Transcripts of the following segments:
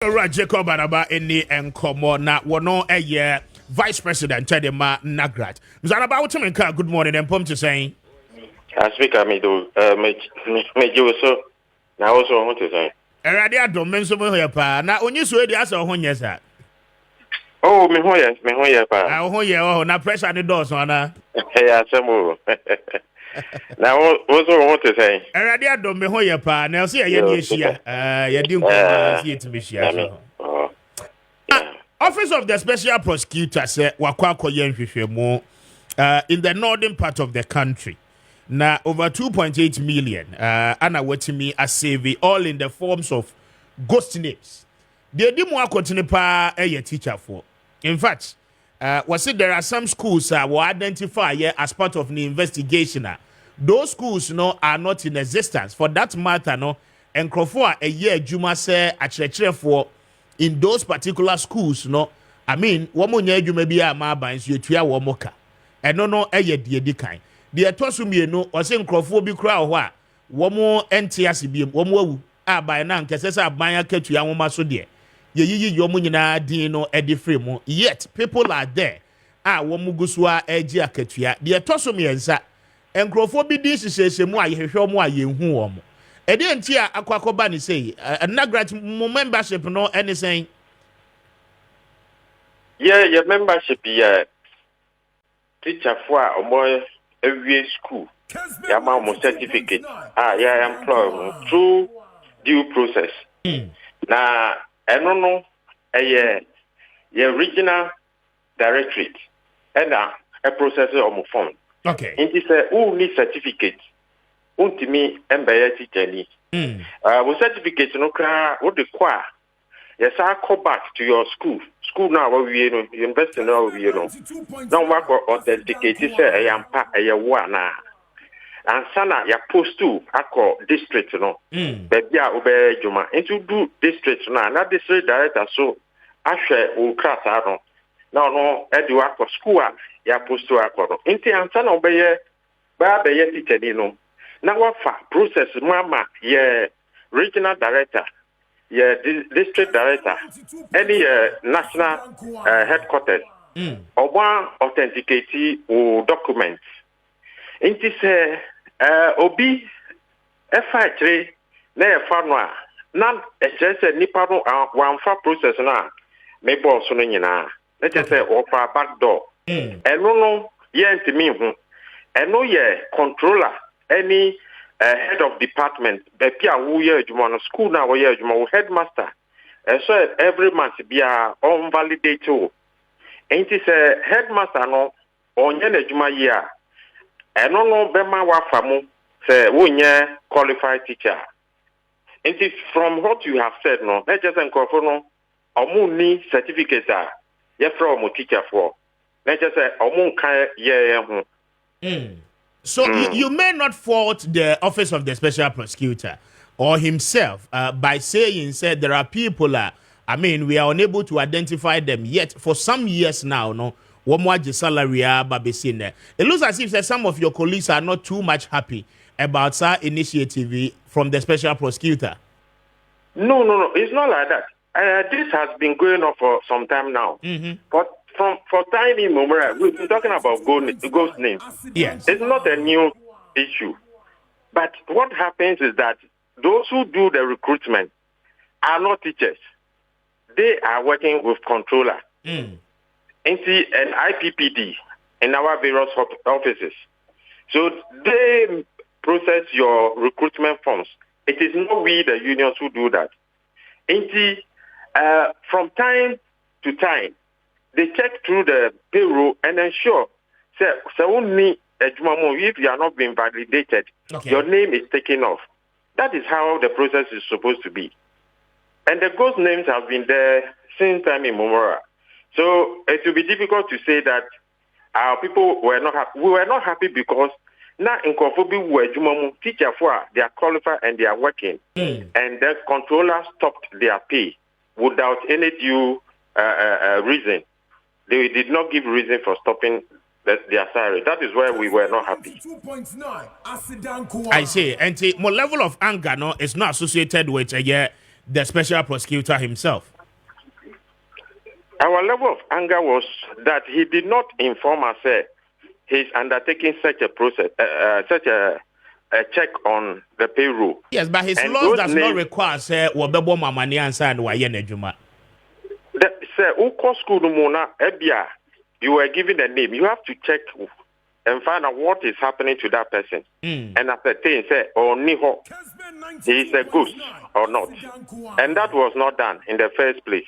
Jacob Araba any enkomo na wono eye Vice President Tedema NAGRAT. Mzaraba utemenka good morning and pom to saying. Speaker me do me do so na also want to say. Erade adom menso mo hoye pa na onyi so edi asa ho nye sa. Oh me hoye pa. Ah ho ye oh na pressure ni do so na. Yeah asemo. Na also want to say. Erade adom me hoye pa na so ye di ehia. Ye di nkoma si etimi hia so. Office of the Special Prosecutor said wakwa koye nhwehwemu in the northern part of the country. Now, over 2.8 million, Anna Wetimi are saving all in the forms of ghost names. They didn't want to continue a teacher for. In fact, was it there are some schools were identified as part of the investigation. Those schools are not in existence. For that matter, and Crawford a year Juma say a church for in those particular schools. I mean, one more year you may be a mabans you to your moka. And no, a year dear kind. The atosumi no or saying Crawford be crowd wa womo NTS be womo by nan kesesa abanya ketu ya woma so de ye yomu nyina din no edi free mu yet people are there womo gusua agi akatua the atosumi ensa Crawford bi din sisese mu ayehwehwe mu ayehu wo mo e de nti akwakoba ni say NAGRAT membership no anything. Yeah, membership teacher for omo every school, my certificate. Yeah, employed through due process. Now, I don't know a regional directorate and a processor of my phone. Okay. It is a only certificate. Unti me embaye teacher. With certificate, no cry, what the choir. Yes, I call back to your school. School now, we know, you invest in now, we know. Don't work authenticated, say, I am part of your one. And sana, ya post to, I call district, Baby, I obey Juma. And to do district now, not district director, so I share all class, I don't. No, Edu, I call school, ya post to, I call. Inti and sana obey, Baba, teacher, Now, what process, Mama, regional director. Yeah, district director, any national headquarters, or one authenticate or document. It is Obi F3 na fanwa na just a nipano one for process na maybe also na let's just say offer back door. And no, to me, and no, controller any. Head of department, the Pia Wuya Jumano school now, where Jumo headmaster, so every month be a unvalidated. Ain't it a headmaster no on Yene Juma year? And no Bema Wafamu, say, Wunya qualified teacher. It is from what you have said, no, let's just incorporate no, Omuni certificates are, yes, from teacher for. Let's just say, Omun Kaya, So you may not fault the Office of the Special Prosecutor or himself by saying, said there are people, we are unable to identify them yet for some years now, one more salary, it looks as if some of your colleagues are not too much happy about that initiative from the Special Prosecutor. No, it's not like that. This has been going on for some time now. But for time immemorial, we've been talking about ghost names. Yes. It's not a new issue. But what happens is that those who do the recruitment are not teachers. They are working with controller. And IPPD in our various offices. So they process your recruitment forms. It is not we, the unions, who do that. From time to time, they check through the payroll and ensure, if you are not being validated, your name is taken off. That is how the process is supposed to be. And the ghost names have been there since time immemorial. So it will be difficult to say that our people were not happy. We were not happy because now in Kofobi, teacher for they are qualified and they are working. And the controller stopped their pay without any due reason. They did not give reason for stopping their salary. That is why we were not happy. I say, and the more level of anger is not associated with the special prosecutor himself? Our level of anger was that he did not inform us he's undertaking such a process, such a check on the payroll. Yes, but his laws does not require say wobebo mamani ansa and waye na dwuma. Sir, uko school mona ebia, you were given a name. You have to check and find out what is happening to that person. And ascertain say niho he is a ghost or not. And that was not done in the first place.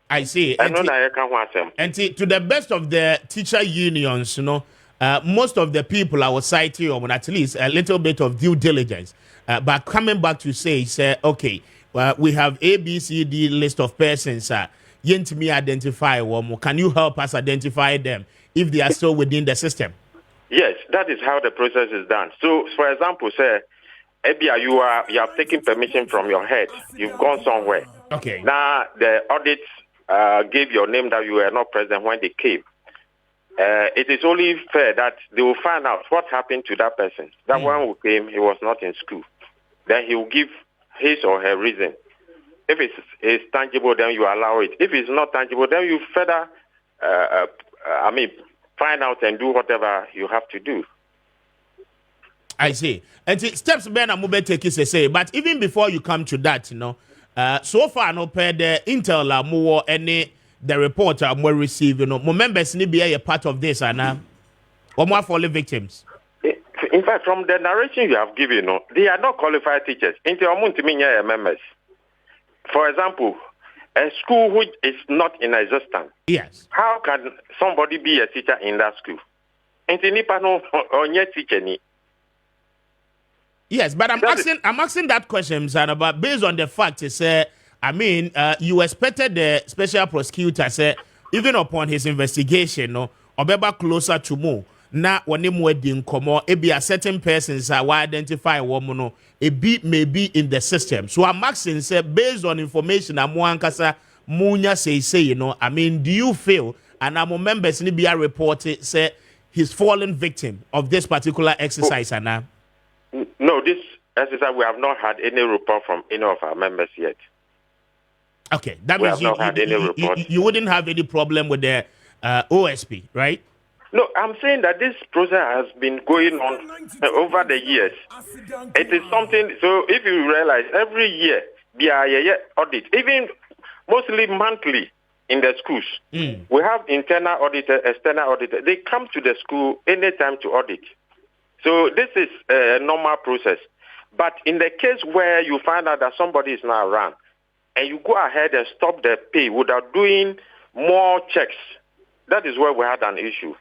I see. And to the best of the teacher unions, most of the people I was citing on at least a little bit of due diligence. But coming back to say, okay, we have A, B, C, D list of persons. Yent me identify one. Can you help us identify them if they are still within the system? Yes, that is how the process is done. So, for example, sir, Ebia, you have taken permission from your head. You've gone somewhere. Okay. Now the audit gave your name that you were not present when they came. It is only fair that they will find out what happened to that person. That one who came, he was not in school. Then he will give his or her reason. If it's tangible, then you allow it. If it's not tangible, then you further, find out and do whatever you have to do. I see. And steps Ben Amube take is say, but even before you come to that, so far no per the intel more any the report more receive, more members need be a part of this and or more fallen victims. In fact, from the narration you have given, they are not qualified teachers. Members. For example, a school which is not in existence. Yes. How can somebody be a teacher in that school? Yes, but I'm asking that question, Sana, but based on the fact, you expected the special prosecutor, even upon his investigation, Obeba closer to more. Now, when him wedding come on, it be a certain persons who identify woman, a bit may be in the system. So I'm asking, based on information, I'm one kasa munya say, do you feel, and I'm a members in the reported, he's fallen victim of this particular exercise, Anna? No, this exercise, we have not had any report from any of our members yet. Okay, that means you wouldn't have any problem with the OSP, right? No, I'm saying that this process has been going on over the years. It is something, so if you realize, every year, there audit, even mostly monthly in the schools. We have internal auditor, external auditor. They come to the school anytime to audit. So this is a normal process. But in the case where you find out that somebody is not around, and you go ahead and stop the pay without doing more checks, that is where we had an issue.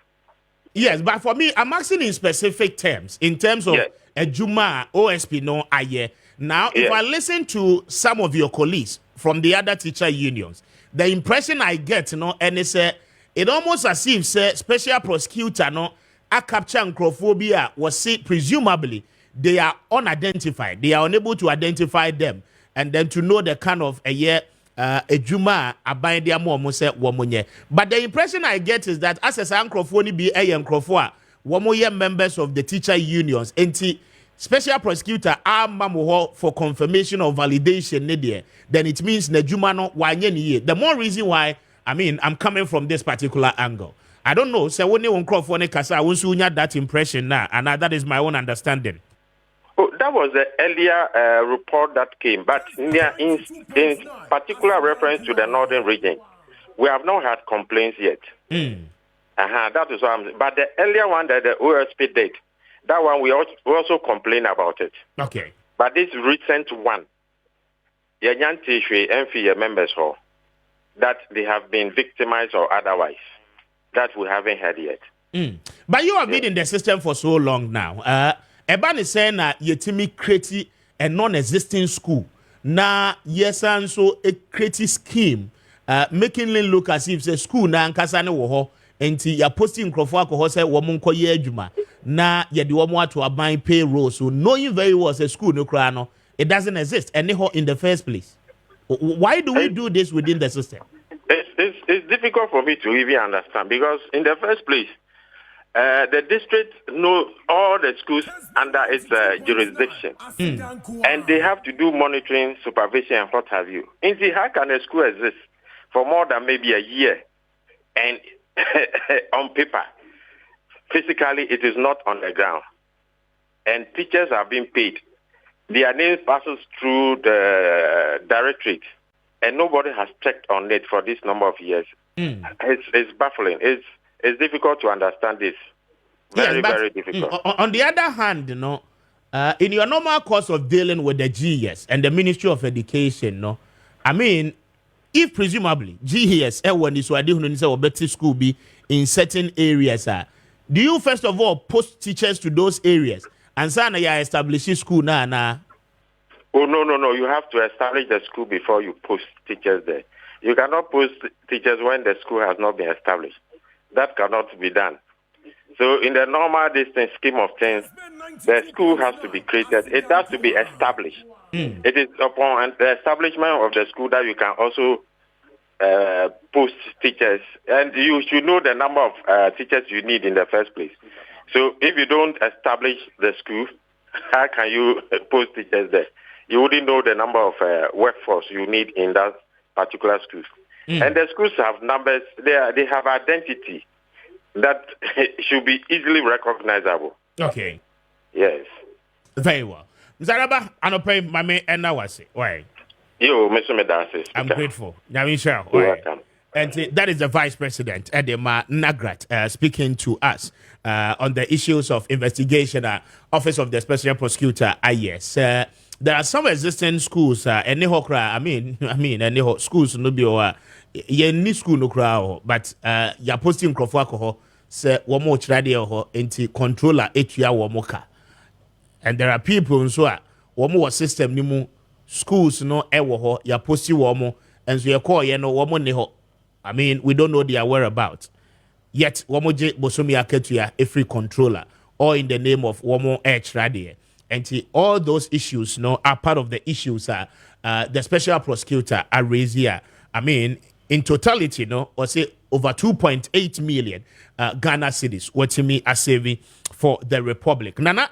Yes, but for me, I'm asking in specific terms, in terms of a Juma, OSP, no, aye. Now, if I listen to some of your colleagues from the other teacher unions, the impression I get, and it's it almost as if special prosecutor, a capture microphobia was presumably they are unidentified. They are unable to identify them, and then to know the kind of a Juma abide their mom say womunye. But the impression I get is that as a microphone be a microphone, womoye members of the teacher unions, anti special prosecutor are mamuho for confirmation or validation, then it means the Juma no wanye ni. The more reason why I'm coming from this particular angle. I don't know. So when you microphone kasa, that impression now, and that is my own understanding. Oh, that was the earlier report that came, but in particular reference to the northern region, we have not had complaints yet. That is what I'm saying. But the earlier one that the OSP did, that one we also complain about it. Okay. But this recent one, members for that they have been victimized or otherwise, that we haven't had yet. But you have been in the system for so long now. Eban is saying that yetimi create a non-existing school. Na yes and so a creative scheme, making it look as if the school na ankasa ne wo ho enti ya posting crofo alcohol say wo mon koye adwuma na ye de wo mo ato aban payroll, so knowing very well a school no kra no it doesn't exist anyhow in the first place. Why do we do this within the system? It's difficult for me to even understand, because in the first place, the district knows all the schools under its jurisdiction, and they have to do monitoring, supervision, and what have you. And see, how can a school exist for more than maybe a year, and on paper, physically, it is not on the ground, and teachers are being paid. Their names passes through the directorate, and nobody has checked on it for this number of years. It's baffling. It's difficult to understand this. Very difficult. On the other hand, you know, in your normal course of dealing with the GES and the Ministry of Education, no, I mean, if presumably GES when this or better school be in certain areas, do you first of all post teachers to those areas and say you establish school now? Oh no! You have to establish the school before you post teachers there. You cannot post teachers when the school has not been established. That cannot be done. So in the normal distance scheme of things, the school has to be created. It has to be established. It is upon the establishment of the school that you can also post teachers. And you should know the number of teachers you need in the first place. So if you don't establish the school, how can you post teachers there? You wouldn't know the number of workforce you need in that particular school. And the schools have numbers, they have identity that should be easily recognizable. Okay. Yes. Very well. Zaraba, Anope, Mame, and now I say, why? Yo, Mr. Medasi. I'm grateful. Now, Michelle, You're welcome. And that is the Vice President, Edema NAGRAT, speaking to us on the issues of investigation, Office of the Special Prosecutor, yes. There are some existing schools, any hokra, I mean, any schools no be any school no crowd, but you're posting crofwako, say, one more radio, into controller, etia, womoka. And there are people so one more system, nimu schools no ewo, you're posting womo, and so you call, you know, womo neho. I mean, we don't know their whereabouts. Yet, womoje bosomi aketuya, a free controller, or in the name of womo H radio. And all those issues, no, are part of the issues the special prosecutor are raised here. I mean, in totality, no, or say over 2.8 million Ghana cedis, what to me are saving for the Republic. Nana